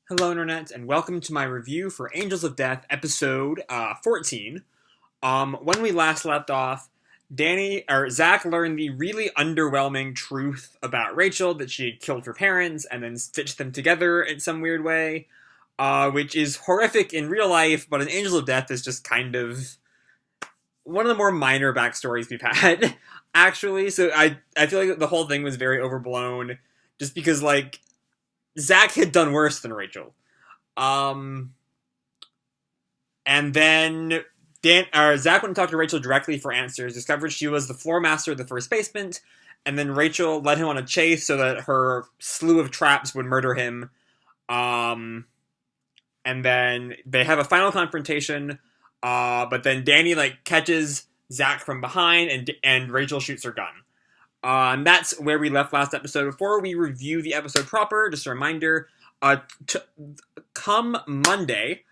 Hello, Internet, and welcome to my review for Angels of Death, episode 14. When we last left off, Zack learned the really underwhelming truth about Rachel, that she had killed her parents and then stitched them together in some weird way, which is horrific in real life, but in Angels of Death is just kind of one of the more minor backstories we've had, actually. So I feel like the whole thing was very overblown, just because, Zack had done worse than Rachel. And then Zack went and talked to Rachel directly for answers, discovered she was the floor master of the first basement, and then Rachel led him on a chase so that her slew of traps would murder him. And then they have a final confrontation, but then Danny, catches Zack from behind, and Rachel shoots her gun. And that's where we left last episode. Before we review the episode proper, just a reminder, come Monday,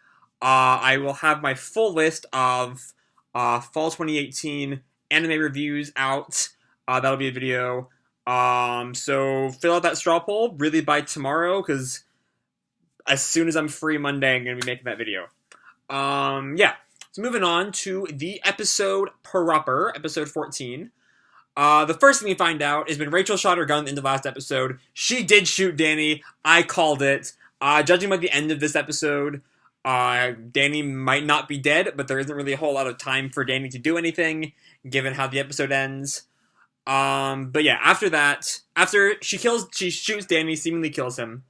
I will have my full list of fall 2018 anime reviews out. That'll be a video. So fill out that straw poll really by tomorrow, because as soon as I'm free Monday, I'm going to be making that video. Yeah. So moving on to the episode proper, episode 14. The first thing we find out is when Rachel shot her gun in the last episode, she did shoot Danny. I called it. Judging by the end of this episode, Danny might not be dead, but there isn't really a whole lot of time for Danny to do anything, given how the episode ends. But yeah, after she shoots Danny, seemingly kills him.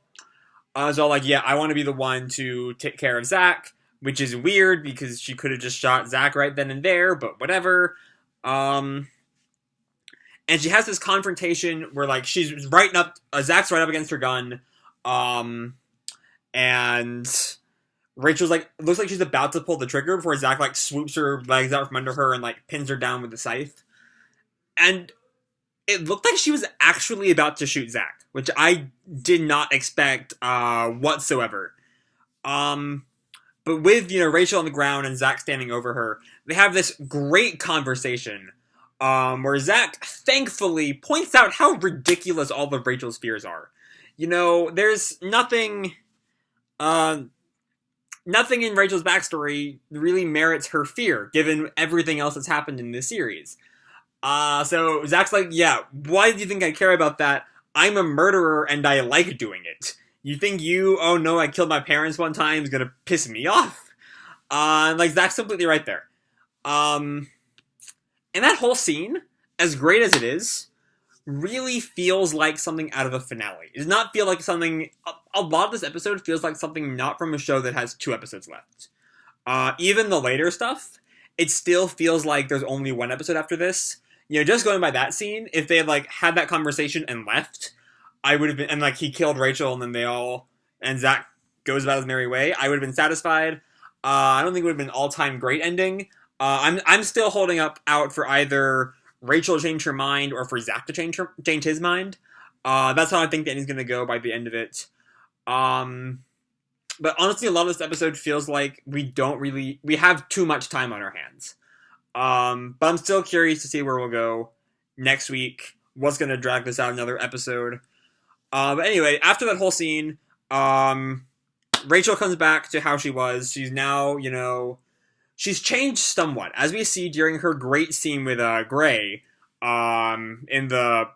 So yeah, I want to be the one to take care of Zack, which is weird because she could have just shot Zack right then and there, but whatever. And she has this confrontation where, she's Zack's right up against her gun, and Rachel's, looks like she's about to pull the trigger before Zack, swoops her legs out from under her and, pins her down with the scythe. And it looked like she was actually about to shoot Zack, which I did not expect, whatsoever. But with, Rachel on the ground and Zack standing over her, they have this great conversation, where Zack thankfully points out how ridiculous all of Rachel's fears are. There's nothing in Rachel's backstory really merits her fear, given everything else that's happened in this series. So Zack's yeah, why do you think I care about that? I'm a murderer and I like doing it. You think oh no, I killed my parents one time is gonna piss me off? Zack's completely right there. And that whole scene, as great as it is, really feels like something out of a finale. It does not feel like something... A lot of this episode feels like something not from a show that has 2 episodes left. Even the later stuff, it still feels like there's only 1 episode after this. Just going by that scene, if they had, had that conversation and left, I would have been... And, he killed Rachel, and then and Zack goes about his merry way, I would have been satisfied. I don't think it would have been an all-time great ending. I'm still holding out for either Rachel to change her mind or for Zack to change his mind. That's how I think the ending's gonna go by the end of it. But honestly, a lot of this episode feels like we have too much time on our hands. But I'm still curious to see where we'll go next week. What's gonna drag this out another episode? But anyway, after that whole scene, Rachel comes back to how she was. She's now, she's changed somewhat, as we see during her great scene with Gray, in the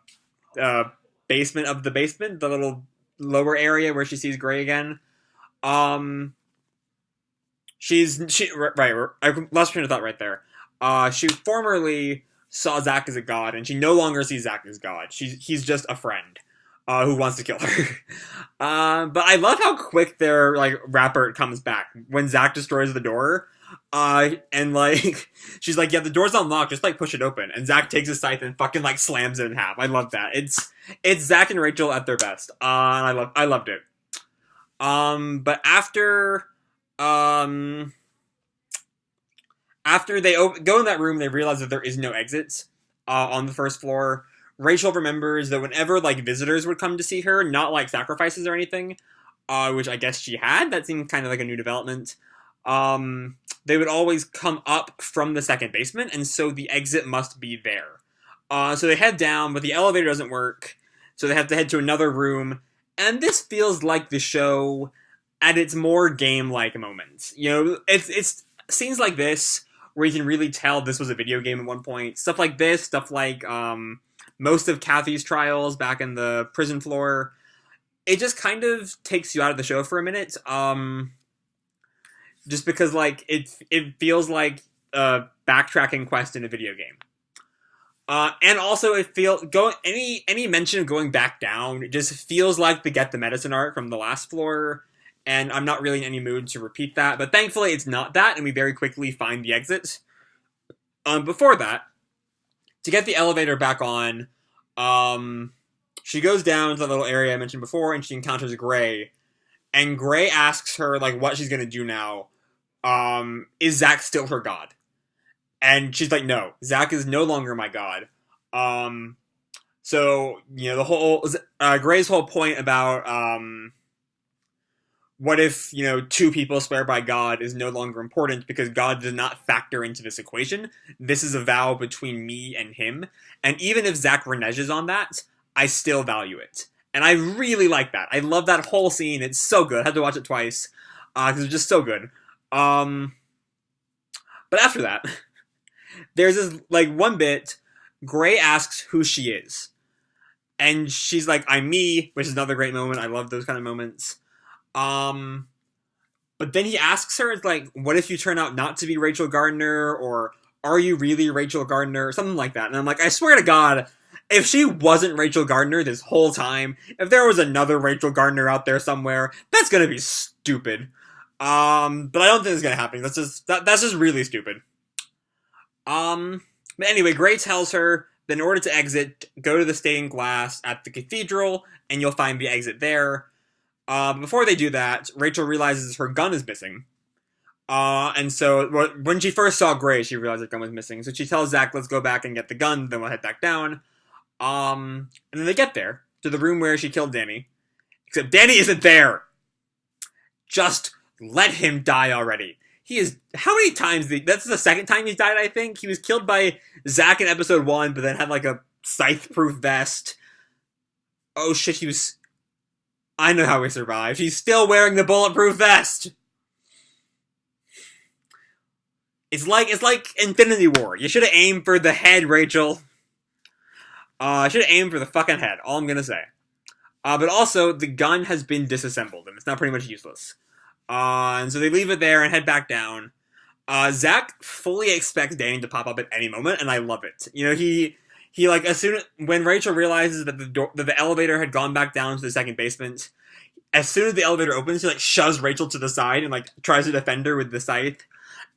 basement of the basement, the little lower area where she sees Gray again. Right, I lost train of thought right there. She formerly saw Zack as a god, and she no longer sees Zack as god. He's just a friend who wants to kill her. But I love how quick their rapport comes back when Zack destroys the door. And she's yeah, the door's unlocked, just push it open. And Zack takes his scythe and fucking slams it in half. I love that. It's Zack and Rachel at their best. And I loved it. But after they go in that room, they realize that there is no exits on the first floor. Rachel remembers that whenever visitors would come to see her, not sacrifices or anything, which I guess she had. That seemed kind of like a new development. They would always come up from the second basement, and so the exit must be there. So they head down, but the elevator doesn't work, so they have to head to another room. And this feels like the show at its more game-like moments. You know, it's scenes like this where you can really tell this was a video game at one point. Stuff like this, stuff like most of Kathy's trials back in the prison floor. It just kind of takes you out of the show for a minute. Just because like it feels like a backtracking quest in a video game. And also it feels any mention of going back down, it just feels like the Get the Medicine arc from the last floor, and I'm not really in any mood to repeat that, but thankfully it's not that, and we very quickly find the exit. Before that, to get the elevator back on, she goes down to the little area I mentioned before, and she encounters Gray, and Gray asks her like what she's gonna do now. Is Zack still her god? And she's like, no, Zack is no longer my god. So, you know, the whole, Gray's whole point about, what if, you know, two people swear by God is no longer important because God does not factor into this equation. This is a vow between me and him. And even if Zack reneges on that, I still value it. And I really like that. I love that whole scene. It's so good. I had to watch it twice, because it's just so good. But after that, there's this, like, one bit, Gray asks who she is. And she's like, I'm me, which is another great moment. I love those kind of moments. But then he asks her, it's like, what if you turn out not to be Rachel Gardner? Or are you really Rachel Gardner? Or something like that. And I'm like, I swear to God, if she wasn't Rachel Gardner this whole time, if there was another Rachel Gardner out there somewhere, that's gonna be stupid. But I don't think it's gonna happen. That's just really stupid. But anyway, Gray tells her that in order to exit, go to the stained glass at the cathedral, and you'll find the exit there. Before they do that, Rachel realizes her gun is missing. And so when she first saw Gray, she realized her gun was missing. So she tells Zack, let's go back and get the gun, then we'll head back down. And then they get there, to the room where she killed Danny. Except Danny isn't there! Just let him die already. He is... How many times... That's the second time he's died, I think. He was killed by Zack in episode 1, but then had, like, a scythe-proof vest. Oh, shit, he was... I know how he survived. He's still wearing the bulletproof vest! It's like Infinity War. You should have aimed for the head, Rachel. I should have aimed for the fucking head. All I'm gonna say. But also, the gun has been disassembled, and it's now pretty much useless. And so they leave it there and head back down. Zack fully expects Danny to pop up at any moment, and I love it. You know, he like, when Rachel realizes that the elevator had gone back down to the second basement, as soon as the elevator opens, he like shoves Rachel to the side and like tries to defend her with the scythe.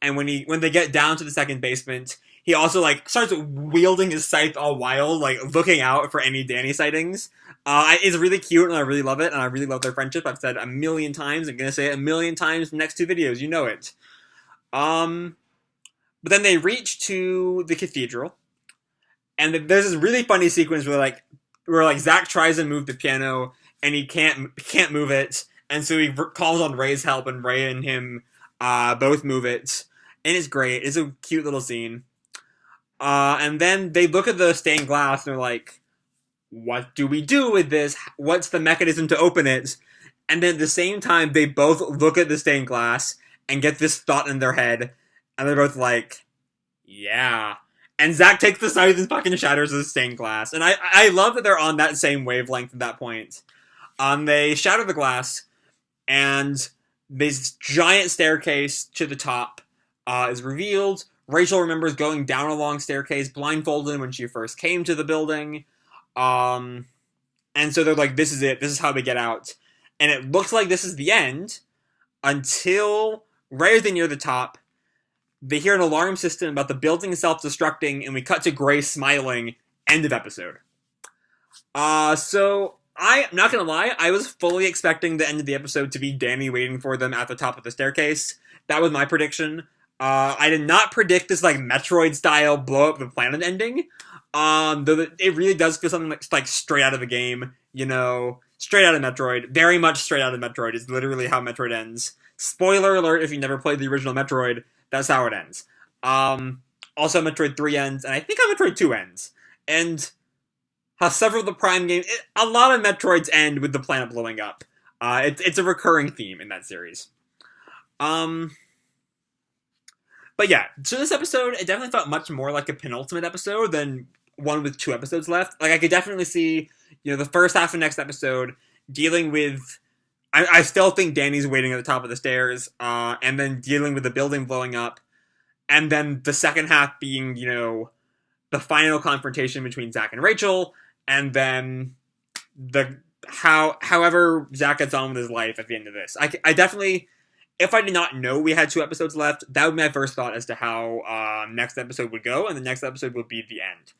And when they get down to the second basement, he also like starts wielding his scythe all wild, like looking out for any Danny sightings. It's really cute, and I really love it, and I really love their friendship. I've said a million times. I'm gonna say it a million times in the next two videos. You know it. But then they reach to the cathedral, and there's this really funny sequence where Zack tries to move the piano, and he can't move it, and so he calls on Ray's help, and Ray and him both move it, and it's great. It's a cute little scene. And then they look at the stained glass, and they're like, what do we do with this? What's the mechanism to open it? And then at the same time, they both look at the stained glass and get this thought in their head, and they're both like, yeah. And Zack takes the scythe and fucking shatters the stained glass. And I love that they're on that same wavelength at that point. They shatter the glass, and this giant staircase to the top is revealed. Rachel remembers going down a long staircase blindfolded when she first came to the building. And so they're like, this is it. This is how we get out. And it looks like this is the end until right as they near the top, they hear an alarm system about the building self-destructing, and we cut to Gray smiling. End of episode. So I'm not gonna lie, I was fully expecting the end of the episode to be Danny waiting for them at the top of the staircase. That was my prediction. I did not predict this like Metroid-style blow up the planet ending. Though it really does feel something like straight out of the game, you know, straight out of Metroid. Very much straight out of Metroid is literally how Metroid ends. Spoiler alert if you never played the original Metroid, that's how it ends. Also Metroid 3 ends, and I think how Metroid 2 ends. And how several of the Prime games, a lot of Metroids end with the planet blowing up. It's a recurring theme in that series. But yeah, so this episode, it definitely felt much more like a penultimate episode than one with 2 episodes left. Like, I could definitely see, the first half of next episode dealing with... I still think Danny's waiting at the top of the stairs, and then dealing with the building blowing up, and then the second half being, the final confrontation between Zack and Rachel, and then however Zack gets on with his life at the end of this. I definitely, if I did not know we had 2 episodes left, that would be my first thought as to how next episode would go, and the next episode would be the end.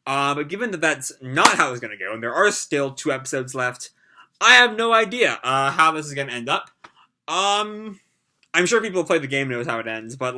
But given that that's not how it's going to go, and there are still 2 episodes left, I have no idea how this is going to end up. I'm sure people who play the game knows how it ends, but,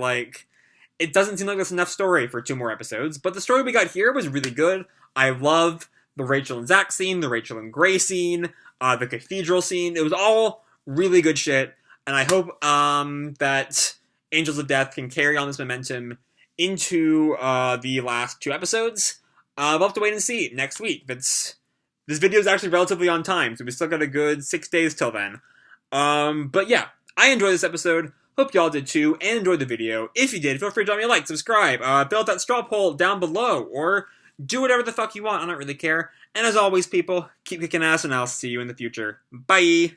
it doesn't seem like there's enough story for 2 more episodes. But the story we got here was really good. I love the Rachel and Zack scene, the Rachel and Gray scene, the cathedral scene. It was all really good shit, and I hope that Angels of Death can carry on this momentum into the last 2 episodes. We'll have to wait and see next week. This video is actually relatively on time, so we still got a good 6 days till then. But yeah, I enjoyed this episode. Hope y'all did too, and enjoyed the video. If you did, feel free to drop me a like, subscribe, fill out that straw poll down below, or do whatever the fuck you want. I don't really care. And as always, people, keep kicking ass, and I'll see you in the future. Bye!